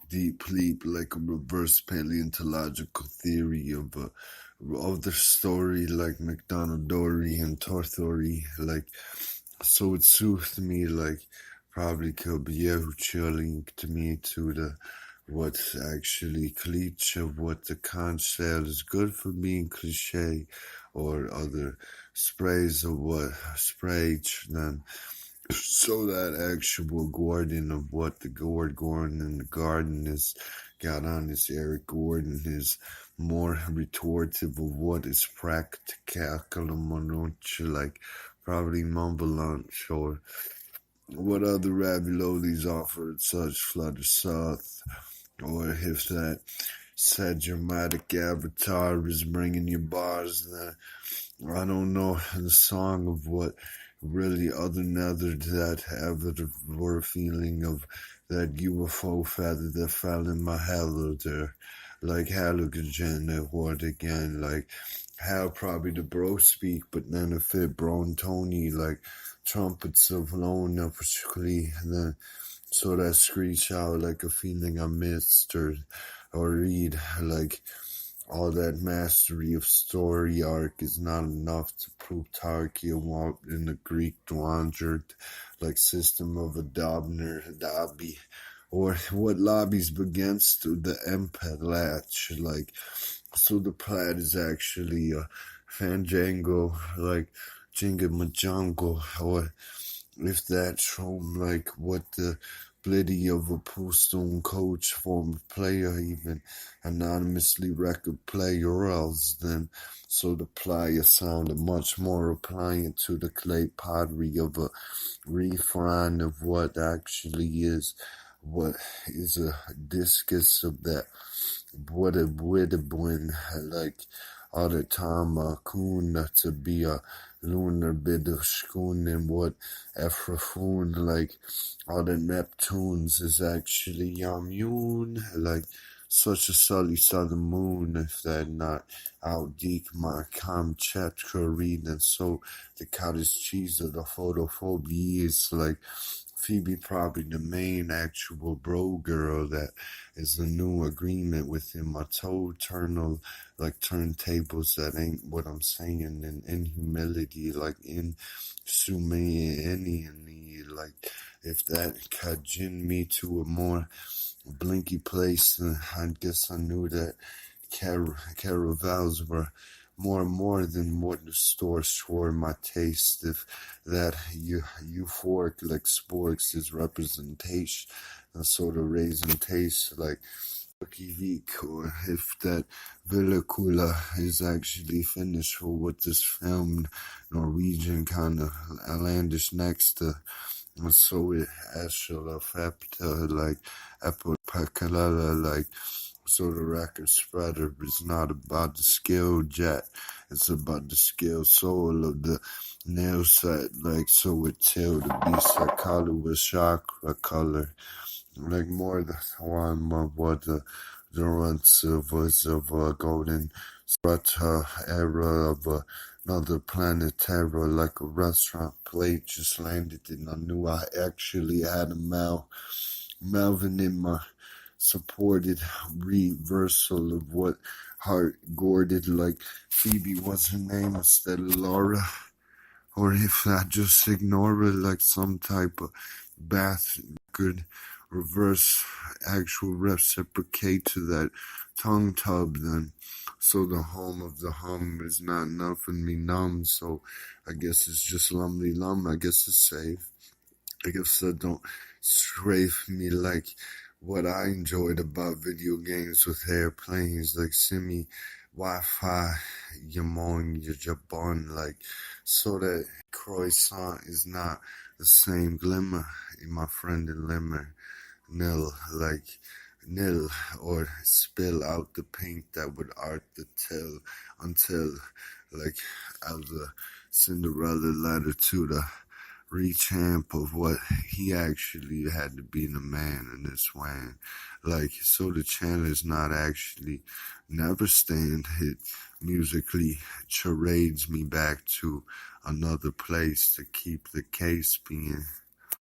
deeply like a reverse paleontological theory of the story, like McDonald Dory and Torthori, like, so it soothed me, like, probably could be chilling to me to the what's actually cliche, what the concept is good for being cliche, or other sprays of what sprayage then. So that actual Gordon of what the Gordon in the garden is got on this Eric Gordon is more retortive of what is practical like probably mumble lunch or what other raviolis offered such flutter south, or if that said dramatic avatar is bringing you bars that I don't know the song of what really other that ever were a feeling of that UFO feather that fell in my halo there, like halogen that word again, like how probably the bro speak, but then if it bro and Tony like trumpets of lone up particularly, and then so that screech out like a feeling I missed or read like all that mastery of story arc is not enough to prove Tarkia in the Greek Dwangered, like system of a Dobner Dobby, or what lobbies against the Emped Latch, like, so the plaid is actually a Fanjango, like Jinga Majango, or if that's from like what the blitty of a Poolstone coach, former player, even anonymously record player else, then so the player sounded much more appliant to the clay pottery of a refine of what actually is a discus of that what a widabwin like other time kuna to be a lunar bit of schoon and what Ephrafoon like other Neptunes is actually Yamun like such a sully southern moon if that not outdeek my Kamchatka read, and so the cottage cheese of the photophobia is like Phoebe probably the main actual bro girl that is the new agreement within my eternal like turntables that ain't what I'm saying in humility like in Sumani like if that kajin me to a more blinky place, then I guess I knew that caravels were more than what the store swore my taste. If that euphoric like sporks is representation, and sort of raisin taste like Vik, or if that Villakula is actually finished for what this filmed Norwegian kind of outlandish next to. And so it Ashla Fepta like Epipakalala like so the record spreader is not about the skill jet, it's about the skill soul of the nail set, like so it till the beast like color with chakra color. Like more than one of what the runs was of a golden strata era of another planet terror, like a restaurant plate just landed and I knew I actually had a Melvin in my supported reversal of what heart gorded like Phoebe was her name instead of Laura, or if I just ignore it like some type of bath could reverse actual reciprocate to that tongue tub then. So the home of the hum is not enough and me numb, so I guess it's just lumly lum, I guess it's safe. I guess I don't strafe me like what I enjoyed about video games with airplanes, like semi Wi-Fi, Yamon, Jabon, like so that croissant is not the same glimmer in my friend in Limmer. Nil, or spill out the paint that would art the till until, like, as a Cinderella letter to the rechamp of what he actually had to be the man in this way. Like, so the channel is not actually never stand hit musically charades me back to another place to keep the case being.